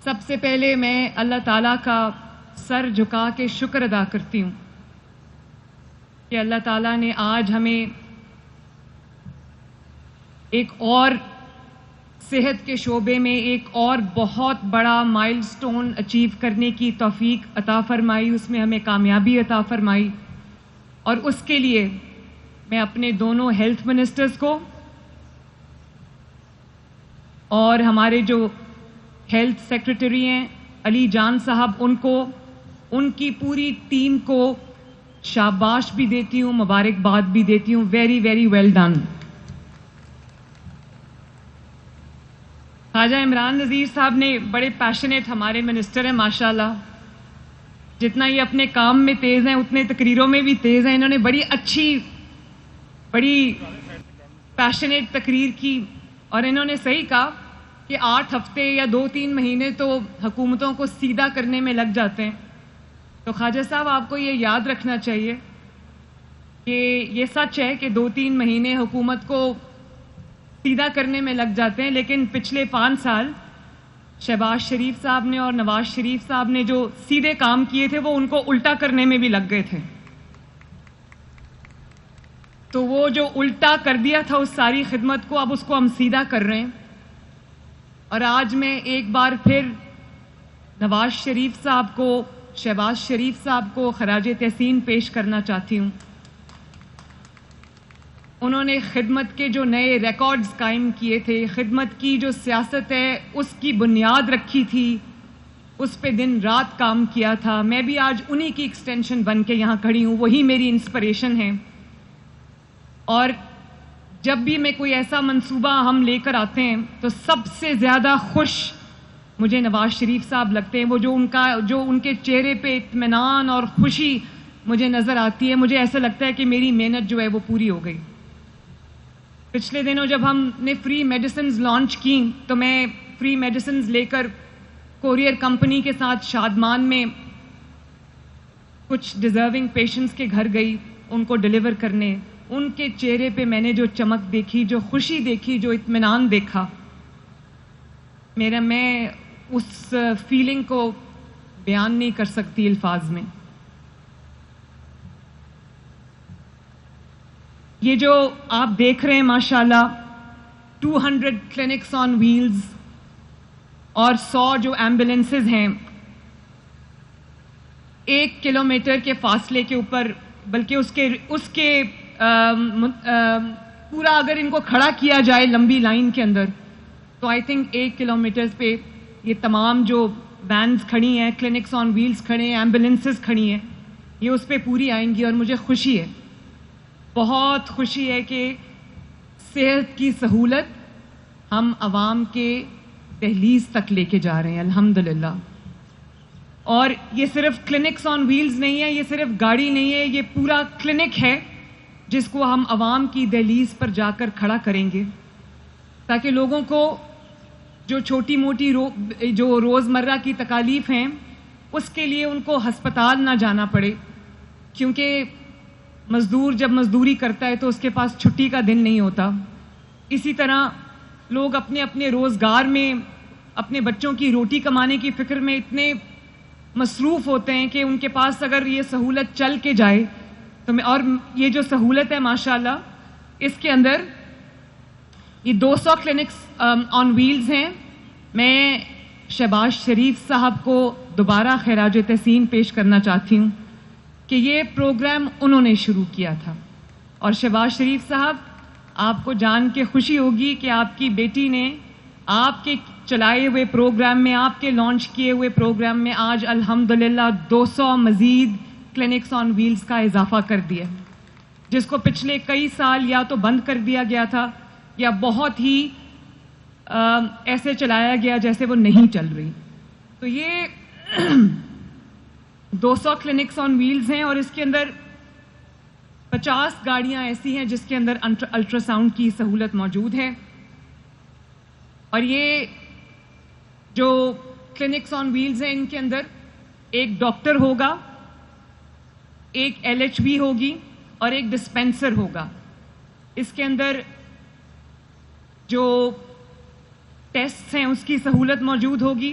سب سے پہلے میں اللہ تعالیٰ کا سر جھکا کے شکر ادا کرتی ہوں کہ اللہ تعالیٰ نے آج ہمیں ایک اور صحت کے شعبے میں ایک اور بہت بڑا مائل سٹون اچیو کرنے کی توفیق عطا فرمائی، اس میں ہمیں کامیابی عطا فرمائی، اور اس کے لیے میں اپنے دونوں ہیلتھ منسٹرز کو اور ہمارے جو ہیلتھ سیکرٹری ہیں علی جان صاحب، ان کو، ان کی پوری ٹیم کو شاباش بھی دیتی ہوں، مبارکباد بھی دیتی ہوں. Very very well done. Khawaja Imran Nazir صاحب نے بڑے پیشنیٹ ہمارے منسٹر ہیں ماشاءاللہ. جتنا یہ اپنے کام میں تیز ہیں اتنے تقریروں میں بھی تیز ہیں. انہوں نے بڑی اچھی، بڑی پیشنیٹ تقریر کی، اور انہوں نے صحیح کہا کہ 8 ہفتے یا 2-3 مہینے تو حکومتوں کو سیدھا کرنے میں لگ جاتے ہیں. تو خواجہ صاحب آپ کو یہ یاد رکھنا چاہیے کہ یہ سچ ہے کہ 2-3 مہینے حکومت کو سیدھا کرنے میں لگ جاتے ہیں، لیکن پچھلے 5 سال شہباز شریف صاحب نے اور نواز شریف صاحب نے جو سیدھے کام کیے تھے وہ ان کو الٹا کرنے میں بھی لگ گئے تھے. تو وہ جو الٹا کر دیا تھا اس ساری خدمت کو، اب اس کو ہم سیدھا کر رہے ہیں. اور آج میں ایک بار پھر نواز شریف صاحب کو، شہباز شریف صاحب کو خراج تحسین پیش کرنا چاہتی ہوں. انہوں نے خدمت کے جو نئے ریکارڈز قائم کیے تھے، خدمت کی جو سیاست ہے اس کی بنیاد رکھی تھی، اس پہ دن رات کام کیا تھا. میں بھی آج انہی کی ایکسٹینشن بن کے یہاں کھڑی ہوں، وہی میری انسپریشن ہے. اور جب بھی میں کوئی ایسا منصوبہ ہم لے کر آتے ہیں تو سب سے زیادہ خوش مجھے نواز شریف صاحب لگتے ہیں. وہ جو ان کے چہرے پہ اطمینان اور خوشی مجھے نظر آتی ہے، مجھے ایسا لگتا ہے کہ میری محنت جو ہے وہ پوری ہو گئی. پچھلے دنوں جب ہم نے فری میڈیسنز لانچ کی تو میں فری میڈیسنز لے کر کوریئر کمپنی کے ساتھ شادمان میں کچھ ڈیزرونگ پیشنٹس کے گھر گئی ان کو ڈیلیور کرنے. ان کے چہرے پہ میں نے جو چمک دیکھی، جو خوشی دیکھی، جو اطمینان دیکھا، میں اس فیلنگ کو بیان نہیں کر سکتی الفاظ میں. یہ جو آپ دیکھ رہے ہیں ماشاءاللہ 200 کلینکس آن ویلز اور 100 جو ایمبولینسز ہیں، 1 کلومیٹر کے فاصلے کے اوپر، بلکہ اس کے پورا اگر ان کو کھڑا کیا جائے لمبی لائن کے اندر تو آئی تھنک 1 کلومیٹر پہ یہ تمام جو وینز کھڑی ہیں، کلینکس آن ویلز کھڑے ہیں، ایمبولینسز کھڑی ہیں، یہ اس پہ پوری آئیں گی. اور مجھے خوشی ہے، بہت خوشی ہے کہ صحت کی سہولت ہم عوام کے دہلیز تک لے کے جا رہے ہیں الحمدللہ. اور یہ صرف کلینکس آن ویلز نہیں ہے، یہ صرف گاڑی نہیں ہے، یہ پورا کلینک ہے جس کو ہم عوام کی دہلیز پر جا کر کھڑا کریں گے، تاکہ لوگوں کو جو چھوٹی موٹی جو روزمرہ کی تکالیف ہیں اس کے لیے ان کو ہسپتال نہ جانا پڑے. کیونکہ مزدور جب مزدوری کرتا ہے تو اس کے پاس چھٹی کا دن نہیں ہوتا. اسی طرح لوگ اپنے اپنے روزگار میں، اپنے بچوں کی روٹی کمانے کی فکر میں اتنے مصروف ہوتے ہیں کہ ان کے پاس اگر یہ سہولت چل کے جائے تو اور یہ جو سہولت ہے ماشاءاللہ اس کے اندر یہ 200 کلینکس آن ویلز ہیں. میں شہباز شریف صاحب کو دوبارہ خراج تحسین پیش کرنا چاہتی ہوں کہ یہ پروگرام انہوں نے شروع کیا تھا. اور شہباز شریف صاحب، آپ کو جان کے خوشی ہوگی کہ آپ کی بیٹی نے آپ کے چلائے ہوئے پروگرام میں، آپ کے لانچ کیے ہوئے پروگرام میں آج الحمدللہ 200 مزید کلینکس آن ویلز کا اضافہ کر دیا، جس کو پچھلے کئی سال یا تو بند کر دیا گیا تھا یا بہت ہی ایسے چلایا گیا جیسے وہ نہیں چل رہی. تو یہ 200 کلینکس آن ویلز ہیں، اور اس کے اندر 50 گاڑیاں ایسی ہیں جس کے اندر الٹرا ساؤنڈ کی سہولت موجود ہے. اور یہ جو کلینکس آن ویلز ہیں ان کے اندر ایک ڈاکٹر ہوگا، ایک LHV ہوگی اور ایک ڈسپینسر ہوگا. اس کے اندر جو ٹیسٹ ہیں اس کی سہولت موجود ہوگی.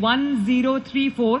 1034।